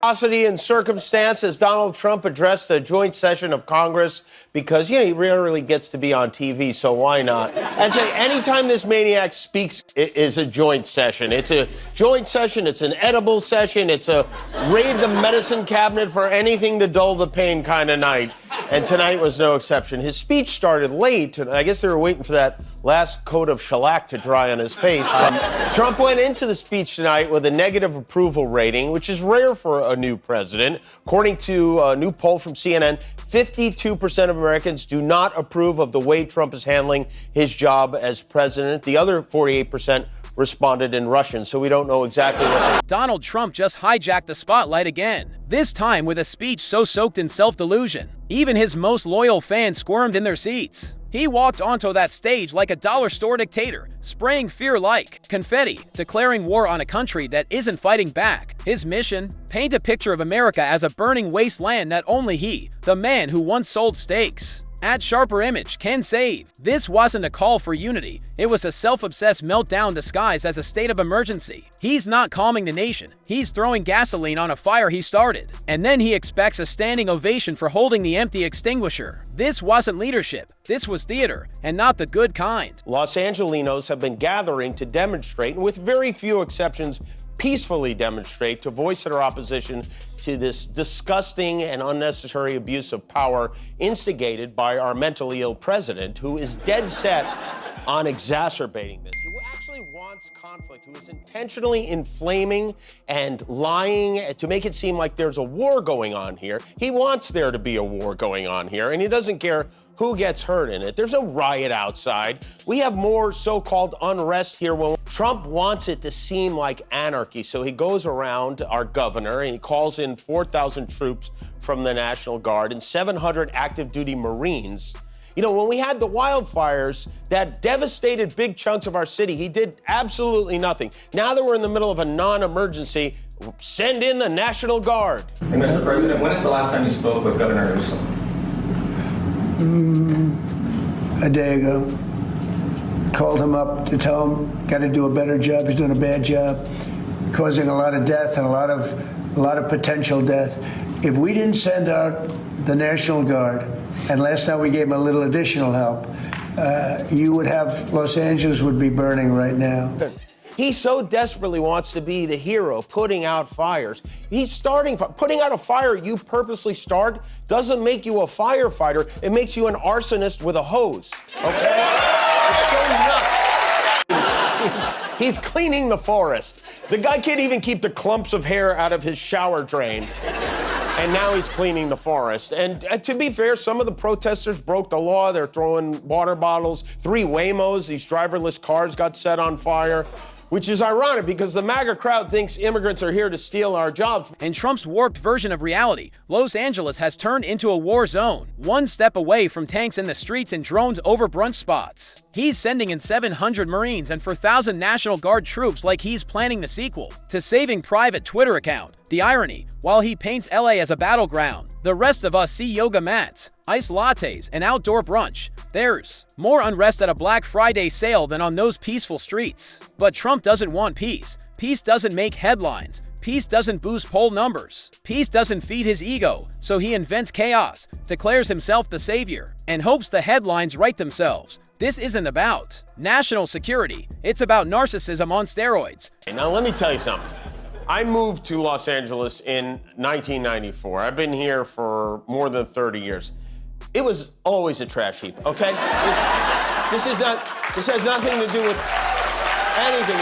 Curiosity and circumstance as Donald Trump addressed a joint session of Congress because, he rarely gets to be on TV, so why not? And so anytime this maniac speaks, it is a joint session. It's a joint session. It's an edible session. It's a raid the medicine cabinet for anything to dull the pain kind of night. And tonight was no exception. His speech started late, and I guess they were waiting for that last coat of shellac to dry on his face. Trump went into the speech tonight with a negative approval rating, which is rare for a new president. According to a new poll from CNN, 52% of Americans do not approve of the way Trump is handling his job as president. The other 48% responded in Russian, so we don't know exactly what. Donald Trump just hijacked the spotlight again, this time with a speech so soaked in self-delusion. Even his most loyal fans squirmed in their seats. He walked onto that stage like a dollar store dictator, spraying fear like confetti, declaring war on a country that isn't fighting back. His mission? Paint a picture of America as a burning wasteland that only he, the man who once sold steaks, at sharper image can save. This wasn't a call for unity. It was a self-obsessed meltdown disguised as a state of emergency. He's not calming the nation. He's throwing gasoline on a fire he started. And then he expects a standing ovation for holding the empty extinguisher. This wasn't leadership. This was theater, and not the good kind. Los Angelinos have been gathering to demonstrate, and with very few exceptions, peacefully demonstrate to voice their opposition to this disgusting and unnecessary abuse of power instigated by our mentally ill president, who is dead set on exacerbating this, who actually wants conflict, who is intentionally inflaming and lying to make it seem like there's a war going on here. He wants there to be a war going on here, and he doesn't care who gets hurt in it. There's no riot outside. We have more so-called unrest here when Trump wants it to seem like anarchy. So he goes around our governor and he calls in 4,000 troops from the National Guard and 700 active duty Marines. When we had the wildfires that devastated big chunks of our city, he did absolutely nothing. Now that we're in the middle of a non-emergency, send in the National Guard. And Mr. President, when is the last time you spoke with Governor Newsom? A day ago. Called him up to tell him, got to do a better job. He's doing a bad job, causing a lot of death and a lot of potential death. If we didn't send out the National Guard, and last time we gave him a little additional help, you would have, Los Angeles would be burning right now. He so desperately wants to be the hero, putting out fires. Putting out a fire you purposely start doesn't make you a firefighter. It makes you an arsonist with a hose, okay? It's so nuts. He's cleaning the forest. The guy can't even keep the clumps of hair out of his shower drain. And now he's cleaning the forest. And to be fair, some of the protesters broke the law. They're throwing water bottles. 3 Waymos, these driverless cars, got set on fire. Which is ironic because the MAGA crowd thinks immigrants are here to steal our jobs. In Trump's warped version of reality, Los Angeles has turned into a war zone, one step away from tanks in the streets and drones over brunch spots. He's sending in 700 Marines and 4,000 National Guard troops like he's planning the sequel to Saving Private Twitter account. The irony, while he paints LA as a battleground, the rest of us see yoga mats, iced lattes, and outdoor brunch. There's more unrest at a Black Friday sale than on those peaceful streets. But Trump doesn't want peace. Peace doesn't make headlines. Peace doesn't boost poll numbers. Peace doesn't feed his ego, so he invents chaos, declares himself the savior, and hopes the headlines write themselves. This isn't about national security. It's about narcissism on steroids. Now let me tell you something. I moved to Los Angeles in 1994. I've been here for more than 30 years. It was always a trash heap, okay? This has nothing to do with anything.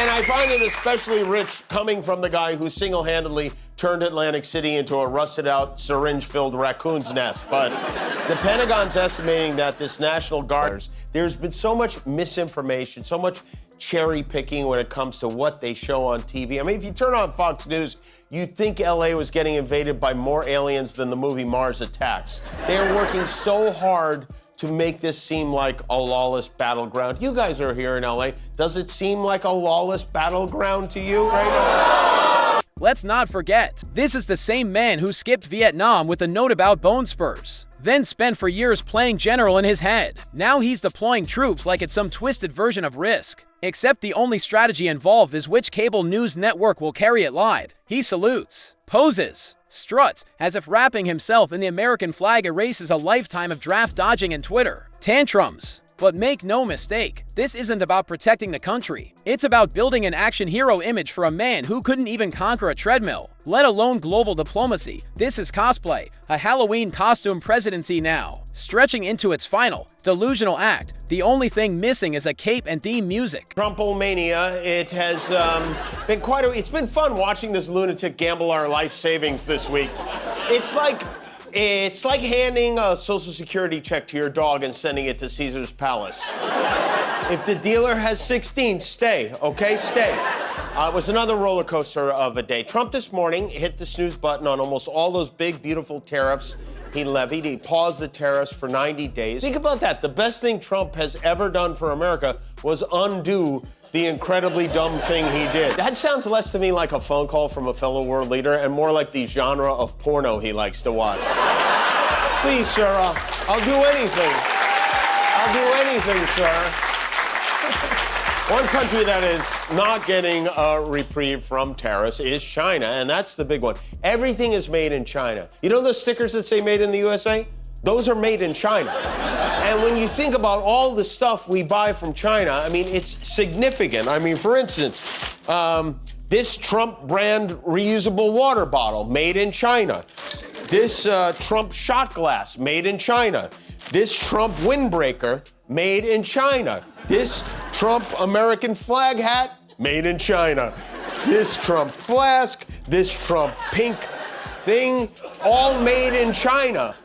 And I find it especially rich coming from the guy who single-handedly turned Atlantic City into a rusted-out, syringe-filled raccoon's nest. But the Pentagon's estimating that this National Guard, there's been so much misinformation, so much cherry picking when it comes to what they show on TV. I mean, if you turn on Fox News, you'd think LA was getting invaded by more aliens than the movie Mars Attacks. They're working so hard to make this seem like a lawless battleground. You guys are here in LA. Does it seem like a lawless battleground to you right now? Let's not forget, this is the same man who skipped Vietnam with a note about bone spurs. then spent for years playing general in his head. Now he's deploying troops like it's some twisted version of Risk. Except the only strategy involved is which cable news network will carry it live. He salutes, poses, struts, as if wrapping himself in the American flag erases a lifetime of draft dodging and Twitter tantrums. But make no mistake, this isn't about protecting the country. It's about building an action hero image for a man who couldn't even conquer a treadmill, let alone global diplomacy. This is cosplay, a Halloween costume presidency now. Stretching into its final, delusional act, the only thing missing is a cape and theme music. Trumplemania, it has been it's been fun watching this lunatic gamble our life savings this week. It's like handing a Social Security check to your dog and sending it to Caesar's Palace. If the dealer has 16, stay, okay? Stay. It was another roller coaster of a day. Trump this morning hit the snooze button on almost all those big, beautiful tariffs he levied. He paused the tariffs for 90 days. Think about that. The best thing Trump has ever done for America was undo the incredibly dumb thing he did. That sounds less to me like a phone call from a fellow world leader and more like the genre of porno he likes to watch. Please, sir, I'll do anything. I'll do anything, sir. One country that is not getting a reprieve from tariffs is China, and that's the big one. Everything is made in China. You know those stickers that say made in the USA? Those are made in China. And when you think about all the stuff we buy from China, I mean, it's significant. I mean, for instance, this Trump brand reusable water bottle, made in China. This Trump shot glass, made in China. This Trump windbreaker, made in China. This Trump American flag hat, made in China. This Trump flask, this Trump pink thing, all made in China.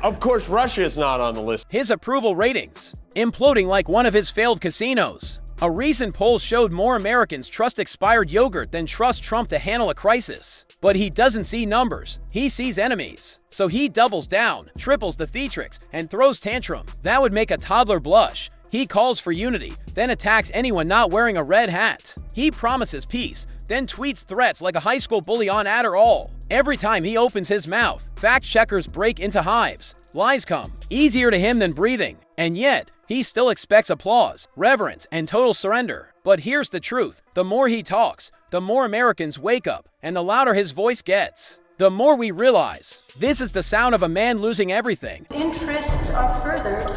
Of course, Russia is not on the list. His approval ratings, imploding like one of his failed casinos. A recent poll showed more Americans trust expired yogurt than trust Trump to handle a crisis. But he doesn't see numbers, he sees enemies. So he doubles down, triples the theatrics, and throws tantrum. That would make a toddler blush. He calls for unity, then attacks anyone not wearing a red hat. He promises peace, then tweets threats like a high school bully on Adderall. Every time he opens his mouth, fact checkers break into hives. Lies come, easier to him than breathing. And yet, he still expects applause, reverence, and total surrender. But here's the truth. The more he talks, the more Americans wake up, and the louder his voice gets. The more we realize, this is the sound of a man losing everything. Interests are furthered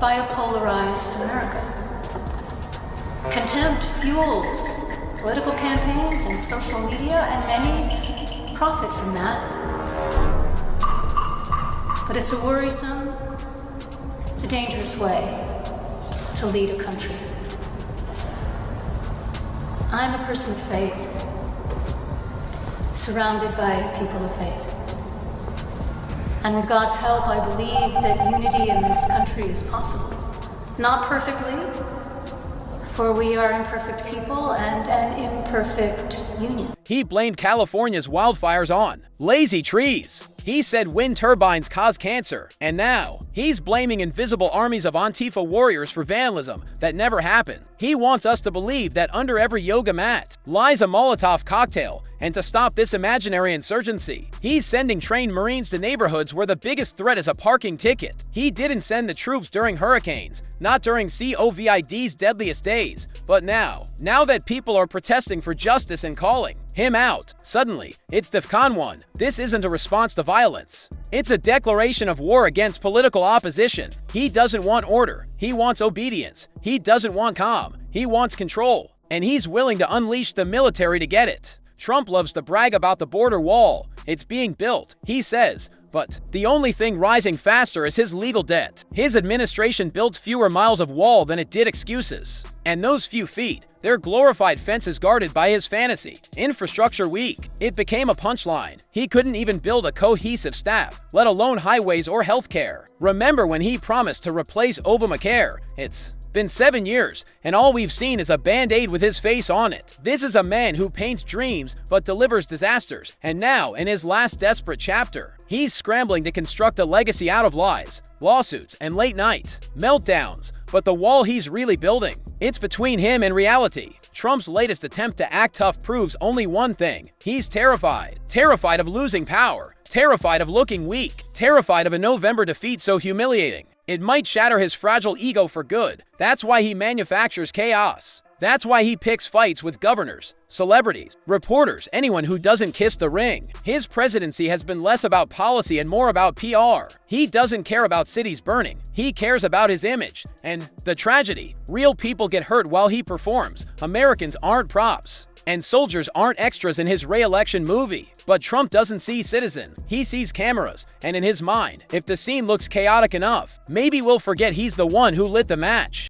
by a polarized America. Contempt fuels political campaigns and social media, and many profit from that. But it's a worrisome, it's a dangerous way to lead a country. I'm a person of faith, surrounded by people of faith. And with God's help, I believe that unity in this country is possible. Not perfectly, for we are imperfect people and an imperfect union. He blamed California's wildfires on lazy trees. He said wind turbines cause cancer, and now he's blaming invisible armies of Antifa warriors for vandalism that never happened. He wants us to believe that under every yoga mat lies a Molotov cocktail, and to stop this imaginary insurgency, he's sending trained Marines to neighborhoods where the biggest threat is a parking ticket. He didn't send the troops during hurricanes, not during COVID's deadliest days, but now that people are protesting for justice and calling him out, suddenly, it's DEFCON 1. This isn't a response to violence. It's a declaration of war against political opposition. He doesn't want order. He wants obedience. He doesn't want calm. He wants control. And he's willing to unleash the military to get it. Trump loves to brag about the border wall. It's being built, he says. But the only thing rising faster is his legal debt. His administration built fewer miles of wall than it did excuses. And those few feet, they're glorified fences guarded by his fantasy. Infrastructure weak. It became a punchline. He couldn't even build a cohesive staff, let alone highways or healthcare. Remember when he promised to replace Obamacare? It's been 7 years, and all we've seen is a band-aid with his face on it. This is a man who paints dreams but delivers disasters. And now, in his last desperate chapter, he's scrambling to construct a legacy out of lies, lawsuits, and late-night meltdowns. But the wall he's really building, it's between him and reality. Trump's latest attempt to act tough proves only one thing. He's terrified. Terrified of losing power. Terrified of looking weak. terrified of a November defeat so humiliating. It might shatter his fragile ego for good. That's why he manufactures chaos. That's why he picks fights with governors, celebrities, reporters, anyone who doesn't kiss the ring. His presidency has been less about policy and more about PR. He doesn't care about cities burning. He cares about his image. And the tragedy, real people get hurt while he performs. Americans aren't props. And soldiers aren't extras in his re-election movie. But Trump doesn't see citizens. He sees cameras. And in his mind, if the scene looks chaotic enough, maybe we'll forget he's the one who lit the match.